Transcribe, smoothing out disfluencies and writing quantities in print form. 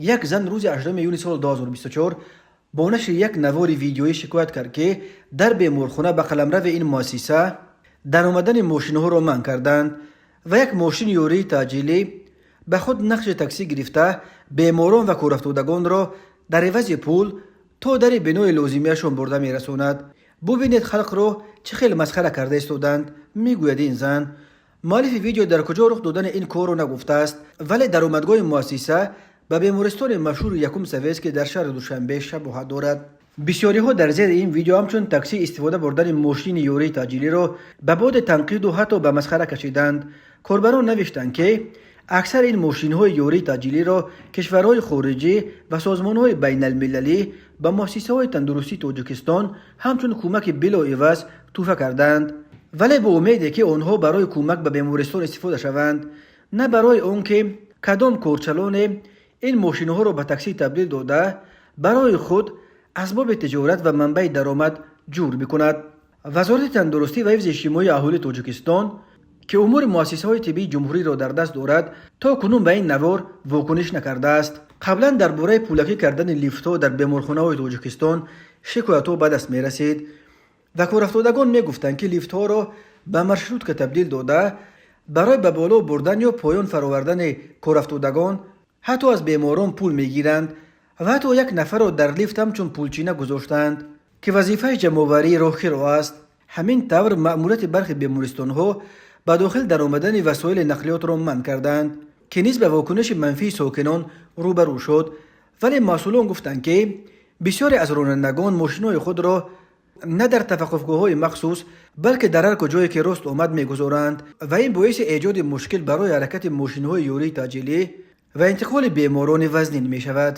یک زن روز 8 یونی سال 2024 با نشر یک نوار ویدیویی شکایت کرد که در بیمارخانه به قلمرو این مؤسسه در آمدن ماشین‌ها را منع کردند و یک ماشین یوری تاجیلی به خود نقش تاکسی گرفته بیماران و کارافتادگان را در عوض پول تا در بنای لازمیشان برده میرساند. ببینید خلق را چه خیلی مسخره کرده استودند. میگوید این زن مؤلف ویدیو در کجا رخ دادن این کار را نگفته است، ولی در آمدگاه مؤسسه به بیمارستان مشهور یکم سویس که در شهر دوشنبه شباهت دارد. بسیاری ها در زیر این ویدیو همچون تاکسی استفاده بردن ماشین یوری تاجیلی را به بعد تنقید و حتی به مسخره کشیدند. کاربران نوشتند که اکثر این ماشین های یوری تاجیلی را کشورهای خارجی و سازمان های بین المللی به مؤسسه های تندرستی تاجیکستان همچون کمک بلا عوض تحفه کردند، ولی با امیدی که آنها برای کمک به بیمارستان استفاده شوند، نه برای آن که کدام کارچلان این ماشین ها را به تاکسی تبدیل داده برای خود اسباب تجارت و منبع درآمد جور بکند. وزارت تندرستی و حفظ اجتماعی اهالی تاجیکستان که امور مؤسسه های طبی جمهوری را در دست دارد تا کنون به این نوار واکنش نکرده است. قبلا درباره پولکی کردن لیفت ها در بیمارخانه های تاجیکستان شکایت ها به دست می رسید و کارافتادگان می گفتند که لیفت ها را به مشروط که تبدیل داده برای به بالا بردن یا پایان فراوردن کارافتادگان حتی از بیماران پول می گیرند و حتی یک نفر را در لیفت همچون پولچینه گذاشتند که وظیفه جمع‌آوری راهی است. همین طور مأموریت برخی بیمارستان ها به داخل در آمدن وسایل نقلیات را منع کردند که نیز به واکنش منفی ساکنان روبرو شد، ولی مسئولان گفتند که بسیاری از رانندگان ماشین‌های خود را نه در توقفگاه‌های مخصوص بلکه در هر کجایی که راست آمد می‌گذارند و این باعث ایجاد مشکل برای حرکت ماشین‌های یوری تاجیلی و انتقال بیماران وزنین می‌شود.